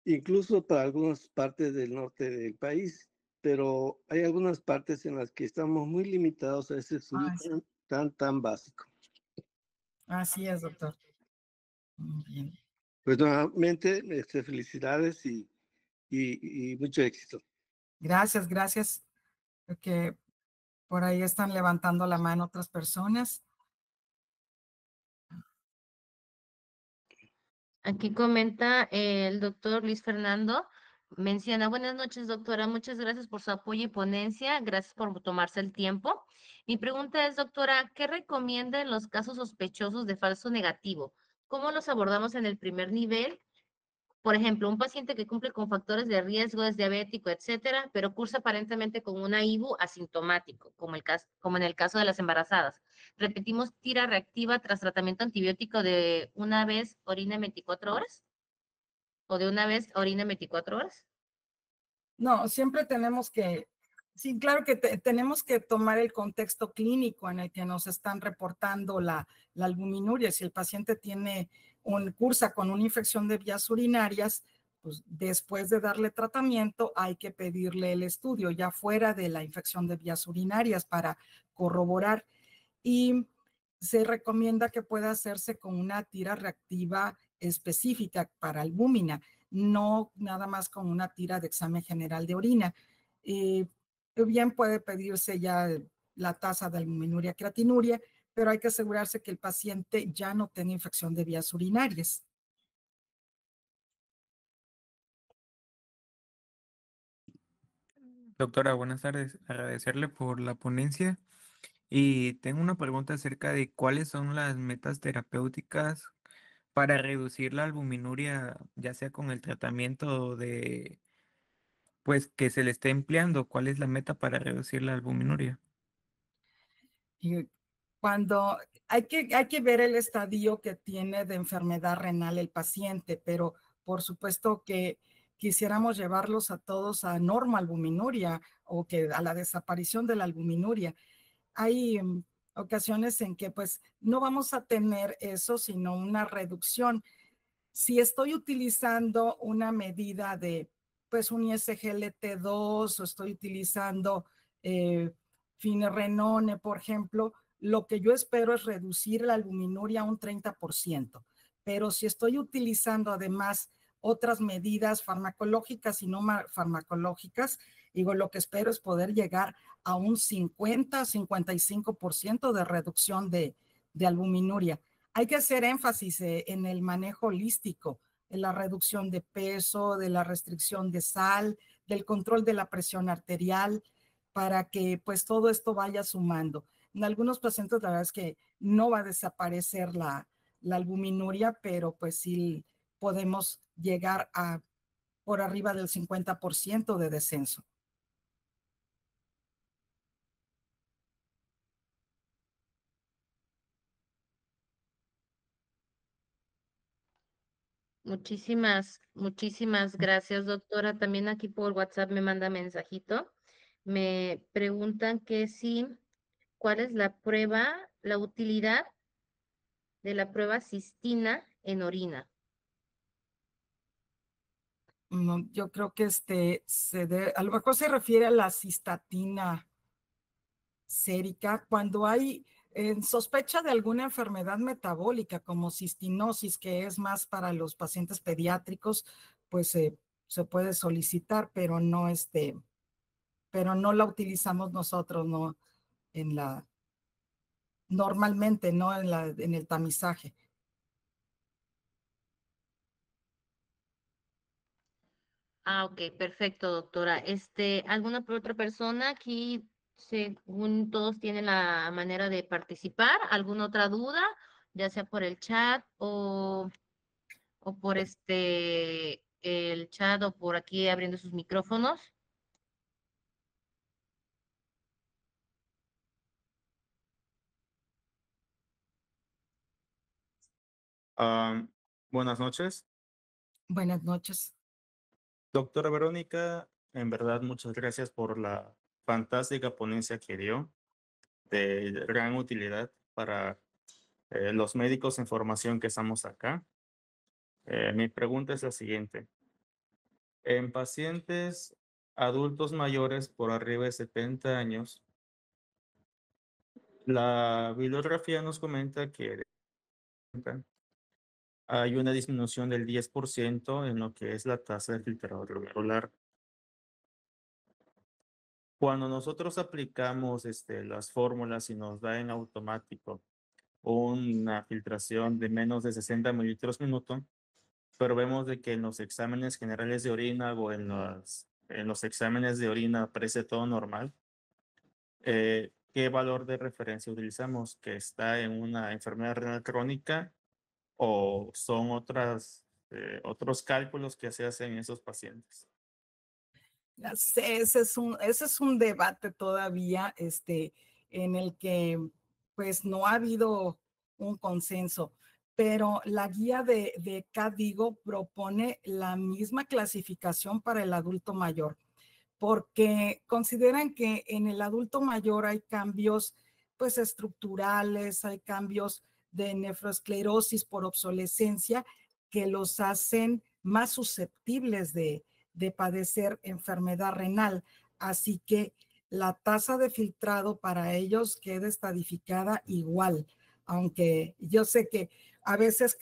Speaker 3: incluso para algunas partes del norte del país, pero hay algunas partes en las que estamos muy limitados a ese estudio
Speaker 2: Ay, sí.
Speaker 3: tan básico.
Speaker 2: Así es, doctor. Muy bien.
Speaker 3: Pues nuevamente, felicidades y mucho éxito.
Speaker 2: Gracias, gracias. Porque por ahí están levantando la mano otras personas.
Speaker 1: Aquí comenta el doctor Luis Fernando, menciona, buenas noches, doctora, muchas gracias por su apoyo y ponencia, gracias por tomarse el tiempo. Mi pregunta es, doctora, ¿qué recomienda en los casos sospechosos de falso negativo? ¿Cómo los abordamos en el primer nivel? Por ejemplo, un paciente que cumple con factores de riesgo, es diabético, etcétera, pero cursa aparentemente con una IBU asintomático, como en el caso de las embarazadas. Repetimos, tira reactiva tras tratamiento antibiótico de una vez orina en 24 horas o de una vez orina en 24 horas.
Speaker 2: No, siempre tenemos que, sí, claro que tenemos que tomar el contexto clínico en el que nos están reportando la albuminuria. Si el paciente tiene cursa con una infección de vías urinarias, pues después de darle tratamiento hay que pedirle el estudio ya fuera de la infección de vías urinarias para corroborar. Y se recomienda que pueda hacerse con una tira reactiva específica para albúmina, no nada más con una tira de examen general de orina. Bien puede pedirse ya la tasa de albuminuria creatinuria, pero hay que asegurarse que el paciente ya no tenga infección de vías urinarias.
Speaker 4: Doctora, buenas tardes. Agradecerle por la ponencia y tengo una pregunta acerca de cuáles son las metas terapéuticas para reducir la albuminuria, ya sea con el tratamiento de, pues, que se le esté empleando. ¿Cuál es la meta para reducir la albuminuria?
Speaker 2: Y cuando hay que ver el estadio que tiene de enfermedad renal el paciente, pero por supuesto que quisiéramos llevarlos a todos a albuminuria o que a la desaparición de la albuminuria. Hay ocasiones en que pues no vamos a tener eso, sino una reducción. Si estoy utilizando una medida de, pues, un ISGLT2 o estoy utilizando finerenone, por ejemplo, lo que yo espero es reducir la albuminuria a un 30%. Pero si estoy utilizando además otras medidas farmacológicas y no farmacológicas, digo, lo que espero es poder llegar a un 50-55% de reducción de albuminuria. Hay que hacer énfasis en el manejo holístico, en la reducción de peso, de la restricción de sal, del control de la presión arterial, para que pues todo esto vaya sumando. En algunos pacientes la verdad es que no va a desaparecer la albuminuria, pero pues sí podemos llegar a por arriba del 50% de descenso.
Speaker 1: Muchísimas gracias, doctora. También aquí por WhatsApp me manda mensajito. Me preguntan que sí, ¿cuál es la prueba, la utilidad de la prueba cistina en orina?
Speaker 2: No, yo creo que a lo mejor se refiere a la cistatina sérica cuando hay sospecha de alguna enfermedad metabólica como cistinosis, que es más para los pacientes pediátricos, pues se puede solicitar, pero no la utilizamos nosotros, no en normalmente, no en el tamizaje.
Speaker 1: Ah, ok, perfecto, doctora. ¿Alguna otra persona aquí, según todos tienen la manera de participar? ¿Alguna otra duda? Ya sea por el chat o por el chat o por aquí abriendo sus micrófonos.
Speaker 5: Ah, buenas noches,
Speaker 2: Buenas noches.
Speaker 5: doctora Verónica. En verdad, muchas gracias por la fantástica ponencia que dio, de gran utilidad para los médicos en formación que estamos acá. Mi pregunta es la siguiente. En pacientes adultos mayores por arriba de 70 años, La bibliografía nos comenta que hay una disminución del 10% en lo que es la tasa de filtrado glomerular. Cuando nosotros aplicamos las fórmulas y nos da en automático una filtración de menos de 60 mililitros minuto, pero vemos de que en los exámenes generales de orina o en los exámenes de orina aparece todo normal, ¿qué valor de referencia utilizamos? ¿Que está en una enfermedad renal crónica o son otros cálculos que se hacen en esos pacientes?
Speaker 2: Ya sé, ese es un debate todavía, en el que pues no ha habido un consenso, pero la guía de CADIGO propone la misma clasificación para el adulto mayor, porque consideran que en el adulto mayor hay cambios pues estructurales, hay cambios de nefroesclerosis por obsolescencia que los hacen más susceptibles de padecer enfermedad renal. Así que la tasa de filtrado para ellos queda estadificada igual, aunque yo sé que a veces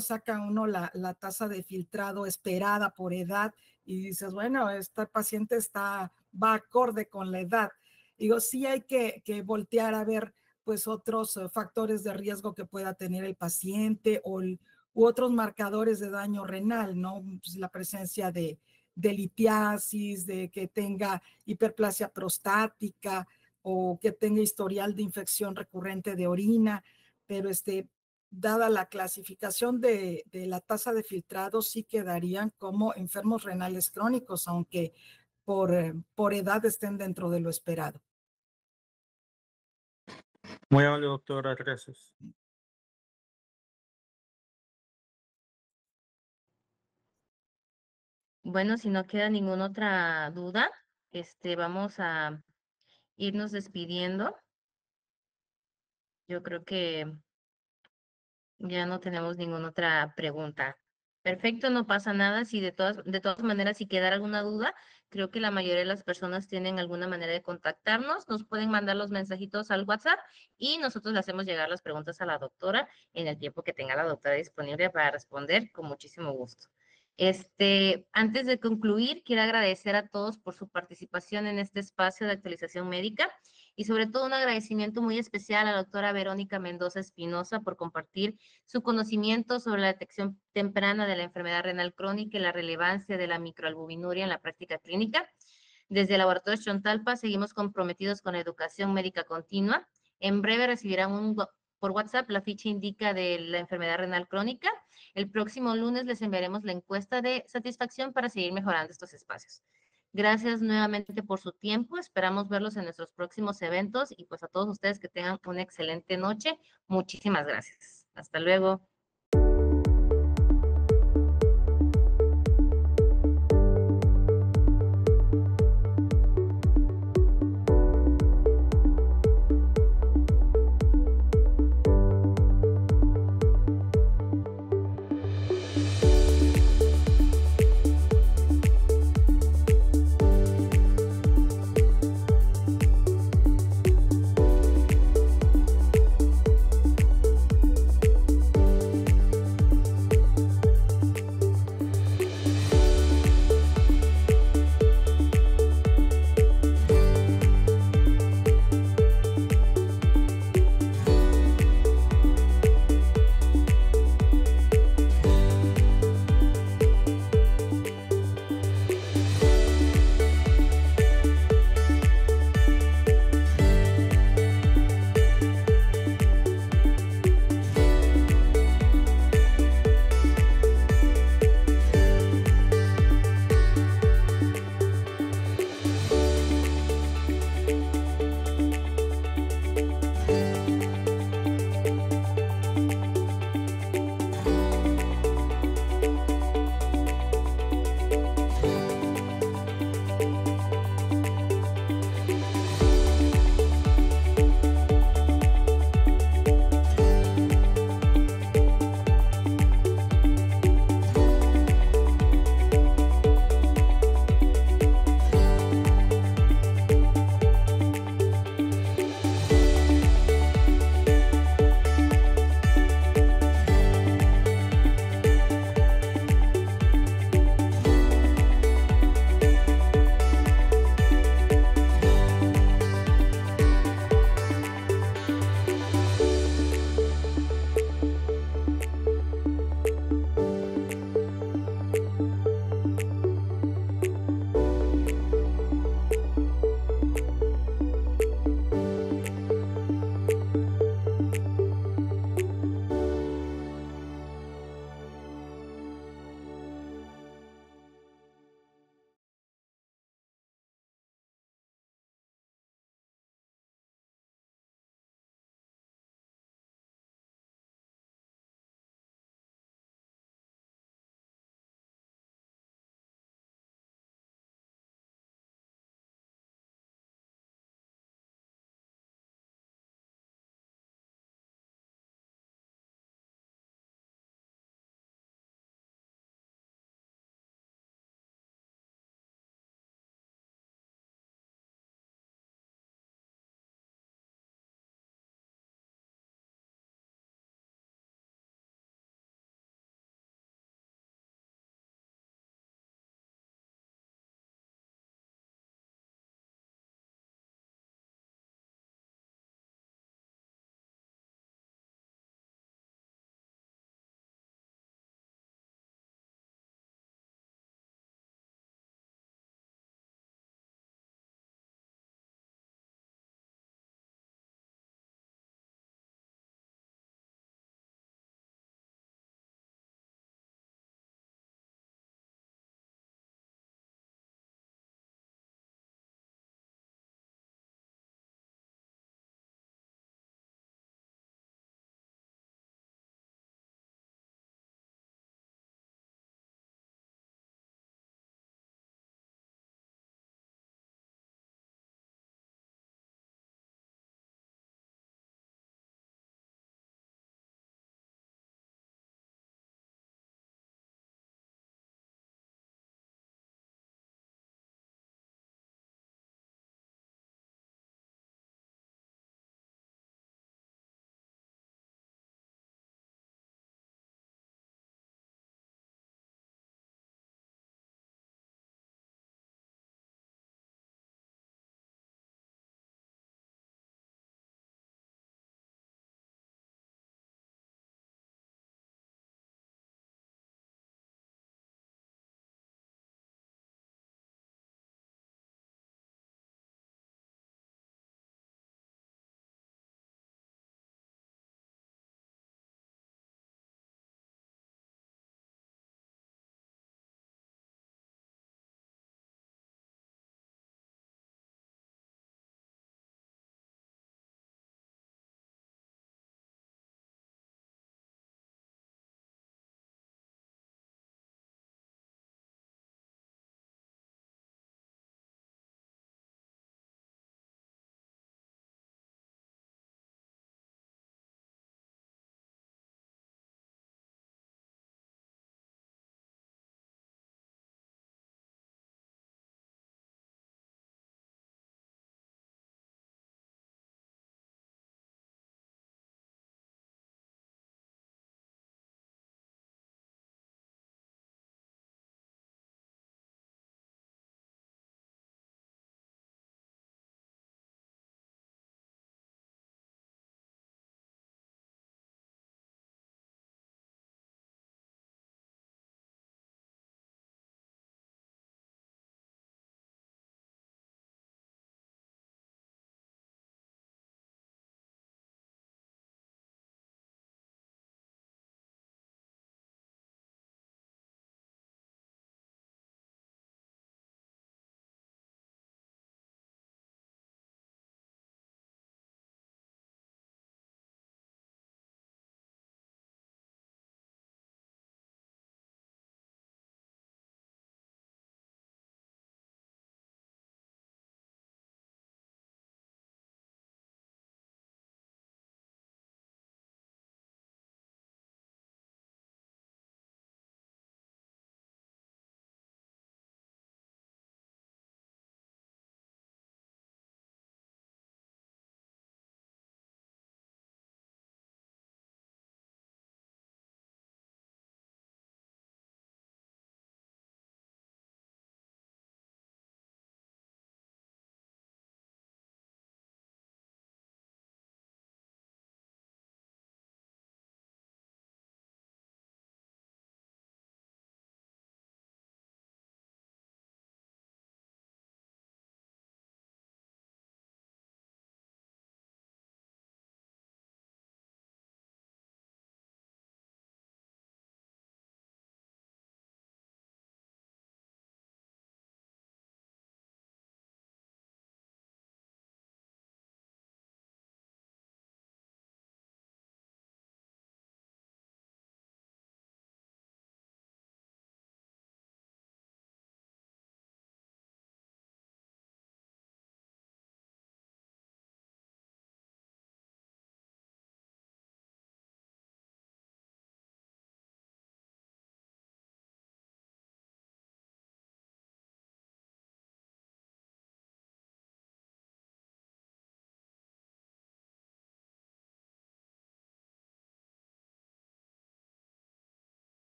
Speaker 2: saca uno la tasa de filtrado esperada por edad y dices, bueno, este paciente va acorde con la edad. Digo, sí hay que voltear a ver pues otros factores de riesgo que pueda tener el paciente u otros marcadores de daño renal, ¿no? Pues la presencia de litiasis, de que tenga hiperplasia prostática o que tenga historial de infección recurrente de orina, pero dada la clasificación de la tasa de filtrado, sí quedarían como enfermos renales crónicos, aunque por edad estén dentro de lo esperado.
Speaker 5: Muy amable, doctora, gracias.
Speaker 1: Bueno, si no queda ninguna otra duda, vamos a irnos despidiendo. Yo creo que ya no tenemos ninguna otra pregunta. Perfecto, no pasa nada. Si de todas maneras, si quedara alguna duda, creo que la mayoría de las personas tienen alguna manera de contactarnos. Nos pueden mandar los mensajitos al WhatsApp y nosotros le hacemos llegar las preguntas a la doctora en el tiempo que tenga la doctora disponible para responder con muchísimo gusto. Antes de concluir, quiero agradecer a todos por su participación en este espacio de actualización médica y sobre todo un agradecimiento muy especial a la doctora Verónica Mendoza Espinosa por compartir su conocimiento sobre la detección temprana de la enfermedad renal crónica y la relevancia de la microalbuminuria en la práctica clínica. Desde el Laboratorio Chontalpa seguimos comprometidos con la educación médica continua. En breve recibirán por WhatsApp la ficha indica de la enfermedad renal crónica. El próximo lunes les enviaremos la encuesta de satisfacción para seguir mejorando estos espacios. Gracias nuevamente por su tiempo. Esperamos verlos en nuestros próximos eventos y pues a todos ustedes que tengan una excelente noche. Muchísimas gracias. Hasta luego.